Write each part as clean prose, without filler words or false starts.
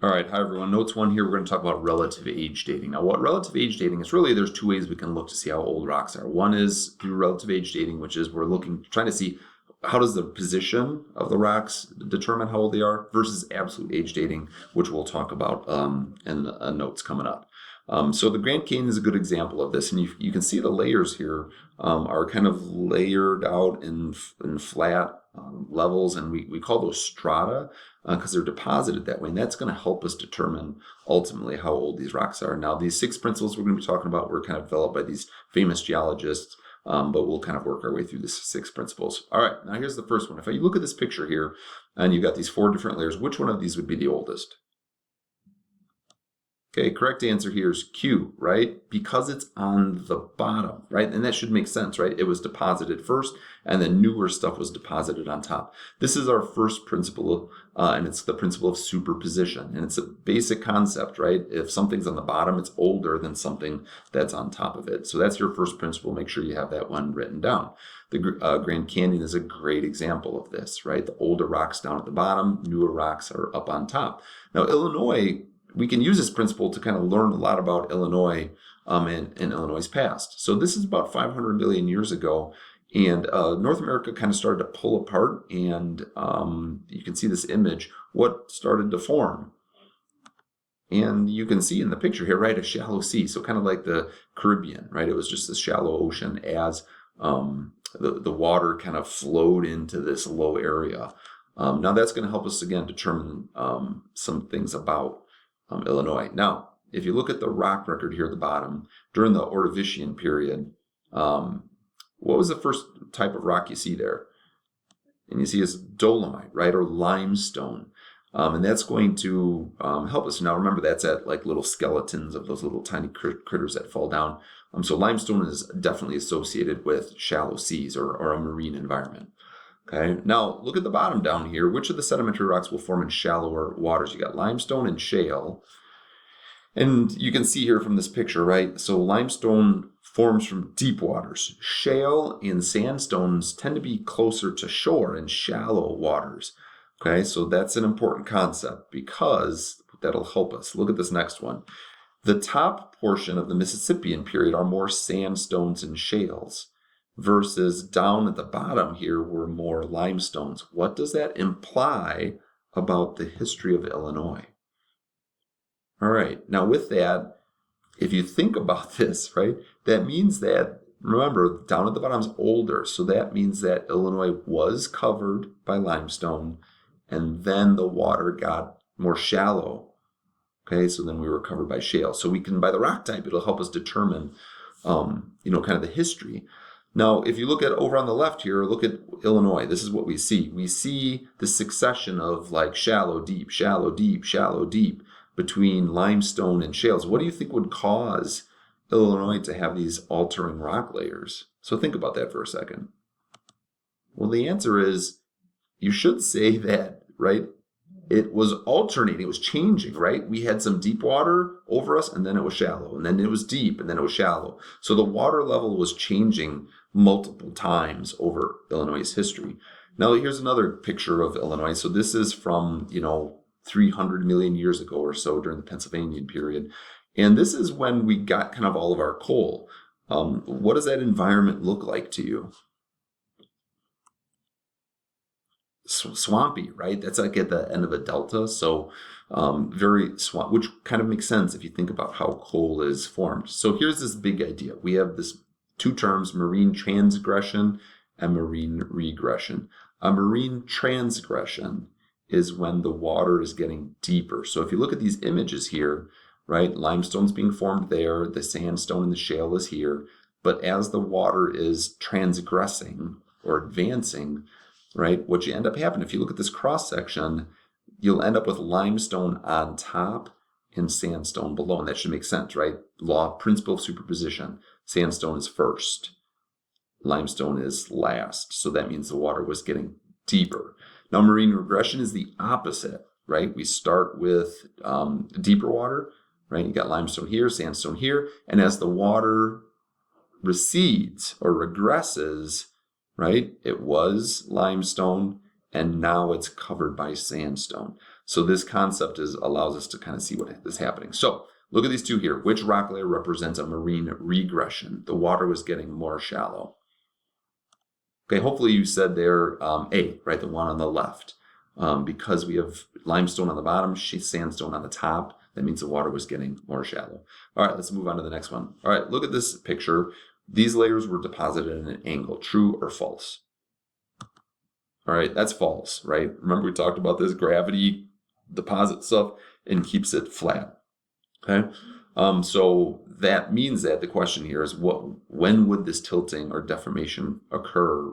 All right, hi everyone. Notes one here, we're going to talk about relative age dating. Now, what relative age dating is really, there's two ways we can look to see how old rocks are. One is through relative age dating, which is trying to see how does the position of the rocks determine how old they are, versus absolute age dating, which we'll talk about in notes coming up. So the Grand Canyon is a good example of this, and you can see the layers here are kind of layered out in flat levels, and we call those strata because they're deposited that way, and that's going to help us determine ultimately how old these rocks are. Now, these 6 principles we're going to be talking about were kind of developed by these famous geologists, but we'll kind of work our way through these 6 principles. All right, now here's the first one. If you look at this picture here, and you've got these 4 different layers, which one of these would be the oldest? Okay, correct answer here is Q, right? Because it's on the bottom, right? And that should make sense, right? It was deposited first, and then newer stuff was deposited on top. This is our first principle, and it's the principle of superposition. And it's a basic concept, right? If something's on the bottom, it's older than something that's on top of it. So that's your first principle. Make sure you have that one written down. The Grand Canyon is a great example of this, right? The older rocks down at the bottom, newer rocks are up on top. Now, Illinois, we can use this principle to kind of learn a lot about Illinois and Illinois' past. So this is about 500 million years ago, and North America kind of started to pull apart, and you can see this image, what started to form. And you can see in the picture here, right, a shallow sea, so kind of like the Caribbean, right? It was just this shallow ocean as the water kind of flowed into this low area. Now that's going to help us, again, determine some things about Illinois. Now, if you look at the rock record here at the bottom, during the Ordovician period, what was the first type of rock you see there? And you see is dolomite, right, or limestone. And that's going to help us. Now, remember, that's at like little skeletons of those little tiny critters that fall down. So limestone is definitely associated with shallow seas or a marine environment. Okay, now look at the bottom down here. Which of the sedimentary rocks will form in shallower waters? You got limestone and shale. And you can see here from this picture, right? So limestone forms from deep waters. Shale and sandstones tend to be closer to shore in shallow waters. Okay, so that's an important concept because that'll help us. Look at this next one. The top portion of the Mississippian period are more sandstones and shales, versus down at the bottom here were more limestones. What does that imply about the history of Illinois? All right, now with that, if you think about this, right, that means that, remember, down at the bottom is older, so that means that Illinois was covered by limestone, and then the water got more shallow. Okay, so then we were covered by shale. So we can, by the rock type, it'll help us determine, kind of the history. Now, if you look at over on the left here, look at Illinois. This is what we see. We see the succession of like shallow, deep, shallow, deep, shallow, deep between limestone and shales. What do you think would cause Illinois to have these altering rock layers? So think about that for a second. Well, the answer is you should say that, right? It was alternating, it was changing, right? We had some deep water over us, and then it was shallow, and then it was deep, and then it was shallow. So the water level was changing multiple times over Illinois' history. Now, here's another picture of Illinois. So this is from, 300 million years ago or so during the Pennsylvanian period. And this is when we got kind of all of our coal. What does that environment look like to you? Swampy, right? That's like at the end of a delta, so very swamp, which kind of makes sense if you think about how coal is formed. So here's this big idea. We have this 2 terms, marine transgression and marine regression. A marine transgression is when the water is getting deeper. So if you look at these images here, right, limestone's being formed there, the sandstone and the shale is here, but as the water is transgressing or advancing, right, what you end up happening, if you look at this cross section, you'll end up with limestone on top and sandstone below, and that should make sense, right? Principle of superposition. Sandstone is first, limestone is last, so that means the water was getting deeper. Now, marine regression is the opposite, right? We start with deeper water, right? You got limestone here, sandstone here, and as the water recedes or regresses, right, it was limestone, and now it's covered by sandstone. So this concept allows us to kind of see what is happening. So look at these two here. Which rock layer represents a marine regression? The water was getting more shallow. Okay, hopefully you said there A, right, the one on the left. Because we have limestone on the bottom, sandstone on the top, that means the water was getting more shallow. All right, let's move on to the next one. All right, look at this picture. These layers were deposited at an angle, true or false? All right, that's false, right? Remember we talked about this, gravity deposits stuff and keeps it flat, okay? So that means that the question here is when would this tilting or deformation occur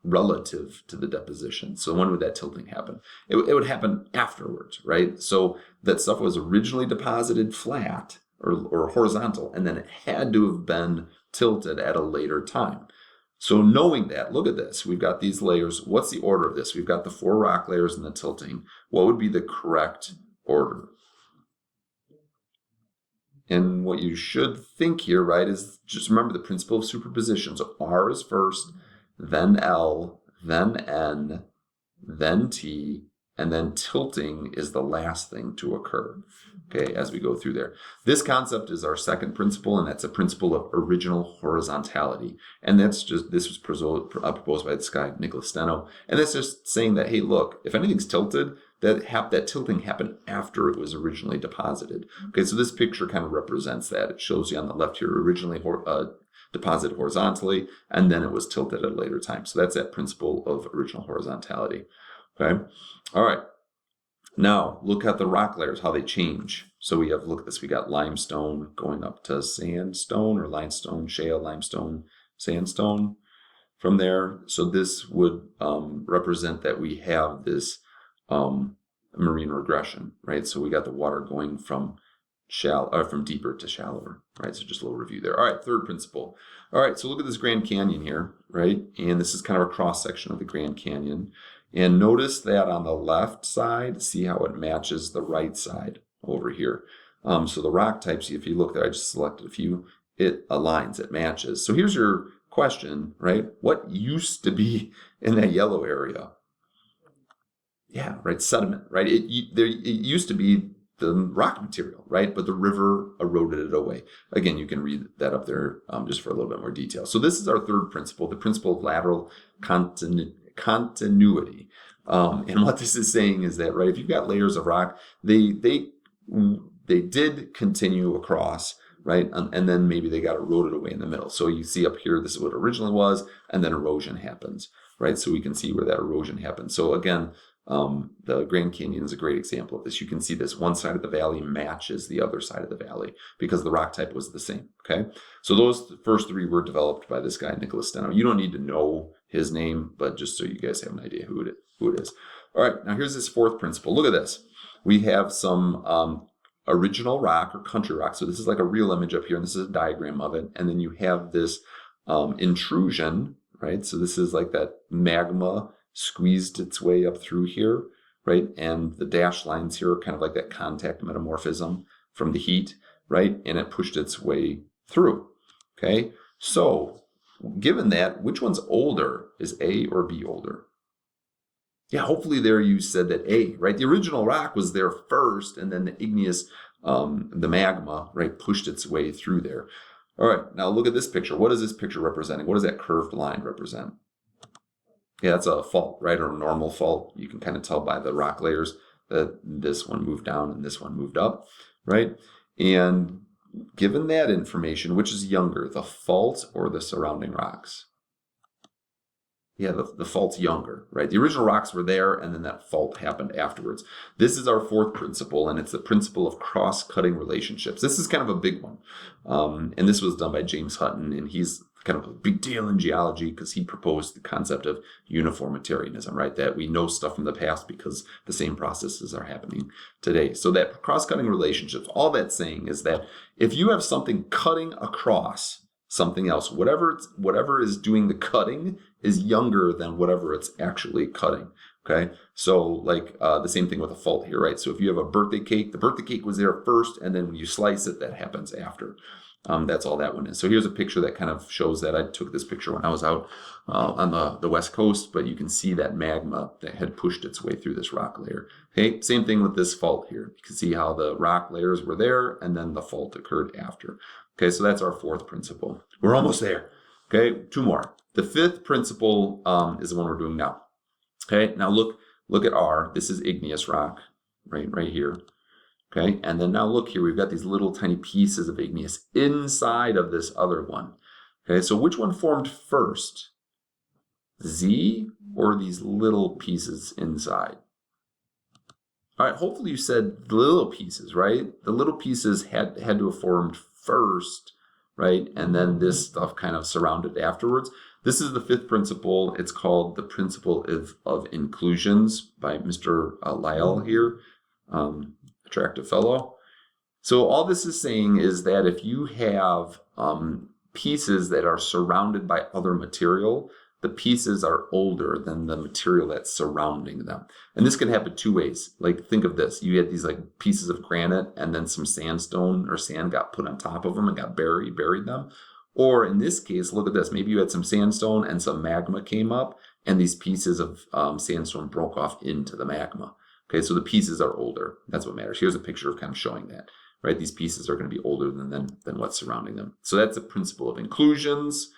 relative to the deposition? So when would that tilting happen? It would happen afterwards, right? So that stuff was originally deposited flat or horizontal, and then it had to have been tilted at a later time. So knowing that, look at this. We've got these layers. What's the order of this? We've got the 4 rock layers and the tilting. What would be the correct order? And what you should think here, right, is just remember the principle of superposition. So R is first, then L, then N, then T, and then tilting is the last thing to occur, okay, as we go through there. This concept is our second principle, and that's a principle of original horizontality. And this was proposed by this guy, Nicholas Steno. And that's just saying that, hey, look, if anything's tilted, that tilting happened after it was originally deposited. Okay, so this picture kind of represents that. It shows you on the left here, originally deposited horizontally, and then it was tilted at a later time. So that's that principle of original horizontality. Okay, all right. Now look at the rock layers, how they change. So we have, look at this, we got limestone going up to sandstone, or limestone, shale, limestone, sandstone from there. So this would represent that we have this marine regression, right? So we got the water going from deeper to shallower, right? So just a little review there. All right, third principle. All right, so look at this Grand Canyon here, right? And this is kind of a cross section of the Grand Canyon. And notice that on the left side, see how it matches the right side over here. So the rock types, if you look there, I just selected a few, it aligns, it matches. So here's your question, right? What used to be in that yellow area? Yeah, right, sediment, right? It used to be the rock material, right? But the river eroded it away. Again, you can read that up there just for a little bit more detail. So this is our third principle, the principle of lateral continuity. And what this is saying is that, right, if you've got layers of rock, they did continue across, right? And then maybe they got eroded away in the middle. So you see up here, this is what it originally was, and then erosion happens, right? So we can see where that erosion happens. So again, the Grand Canyon is a great example of this. You can see this one side of the valley matches the other side of the valley because the rock type was the same, okay? So those first 3 were developed by this guy, Nicholas Steno. You don't need to know his name, but just so you guys have an idea who it is. All right, now here's this 4th principle. Look at this. We have some original rock or country rock. So this is like a real image up here, and this is a diagram of it. And then you have this intrusion, right? So this is like that magma squeezed its way up through here, right? And the dashed lines here are kind of like that contact metamorphism from the heat, right? And it pushed its way through, okay? So given that, which one's older? Is A or B older? Yeah, hopefully there you said that A, right? The original rock was there first, and then the igneous, the magma, right, pushed its way through there. All right, now look at this picture. What is this picture representing? What does that curved line represent? Yeah, that's a fault, right, or a normal fault. You can kind of tell by the rock layers that this one moved down and this one moved up, right? And given that information, which is younger, the fault or the surrounding rocks? Yeah, the fault's younger, right? The original rocks were there, and then that fault happened afterwards. This is our 4th principle, and it's the principle of cross-cutting relationships. This is kind of a big one, and this was done by James Hutton, and he's kind of a big deal in geology because he proposed the concept of uniformitarianism, right? That we know stuff from the past because the same processes are happening today. So that cross-cutting relationships, all that's saying is that if you have something cutting across something else, whatever is doing the cutting is younger than whatever it's actually cutting, okay? So like the same thing with a fault here, right? So if you have a birthday cake, the birthday cake was there first, and then when you slice it, that happens after. That's all that one is. So here's a picture that kind of shows that. I took this picture when I was out on the west coast, but you can see that magma that had pushed its way through this rock layer. Okay, same thing with this fault here. You can see how the rock layers were there and then the fault occurred after. Okay, so that's our fourth principle. We're almost there. Okay, 2 more. The fifth principle is the one we're doing now. Okay, now look at R. This is igneous rock, right here. Okay, and then now look here, we've got these little tiny pieces of igneous inside of this other one. Okay, so which one formed first? Z or these little pieces inside? All right, hopefully you said the little pieces, right? The little pieces had to have formed first, right? And then this stuff kind of surrounded afterwards. This is the fifth principle. It's called the principle of inclusions by Mr. Lyell here. Attractive fellow. So all this is saying is that if you have pieces that are surrounded by other material, the pieces are older than the material that's surrounding them. And this can happen 2 ways. Like think of this. You had these like pieces of granite and then some sandstone or sand got put on top of them and got buried them. Or in this case, look at this. Maybe you had some sandstone and some magma came up and these pieces of sandstone broke off into the magma. Okay, so the pieces are older. That's what matters. Here's a picture of kind of showing that, right? These pieces are going to be older than what's surrounding them. So that's the principle of inclusions.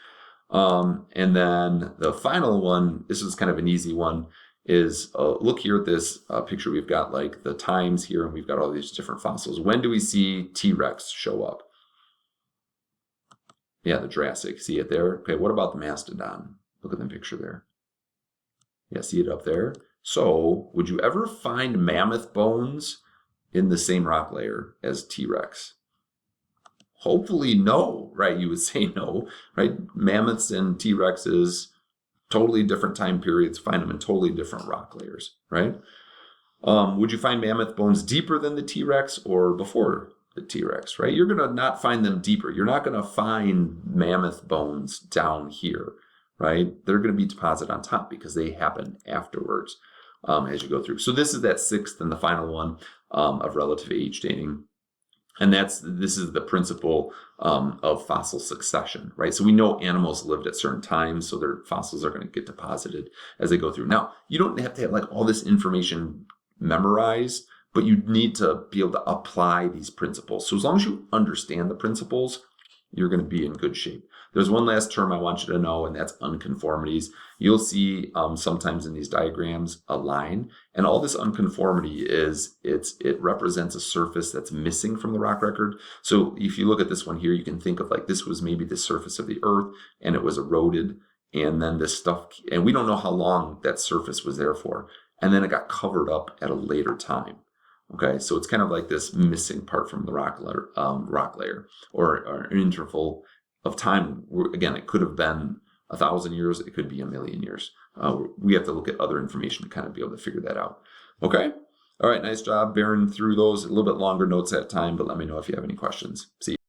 And then the final one, this is kind of an easy one, is look here at this picture. We've got like the times here, and we've got all these different fossils. When do we see T-Rex show up? Yeah, the Jurassic. See it there? Okay, what about the mastodon? Look at the picture there. Yeah, see it up there? So, would you ever find mammoth bones in the same rock layer as T-Rex? Hopefully no, right? You would say no, right? Mammoths and T-Rexes, totally different time periods, find them in totally different rock layers, right? Would you find mammoth bones deeper than the T-Rex or before the T-Rex, right? You're going to not find them deeper. You're not going to find mammoth bones down here, right? They're going to be deposited on top because they happen afterwards. As you go through. So this is that sixth and the final one of relative age dating. And this is the principle of fossil succession, right? So we know animals lived at certain times, so their fossils are going to get deposited as they go through. Now, you don't have to have like all this information memorized, but you need to be able to apply these principles. So as long as you understand the principles, you're going to be in good shape. There's one last term I want you to know, and that's unconformities. You'll see sometimes in these diagrams a line, and all this unconformity is it represents a surface that's missing from the rock record. So if you look at this one here, you can think of like this was maybe the surface of the earth, and it was eroded, and then this stuff, and we don't know how long that surface was there for, and then it got covered up at a later time. Okay, so it's kind of like this missing part from the rock layer, or an interval of time. Again, it could have been 1,000 years, it could be 1,000,000 years. We have to look at other information to kind of be able to figure that out. Okay, all right, nice job bearing through those. A little bit longer notes at time, but let me know if you have any questions. See you.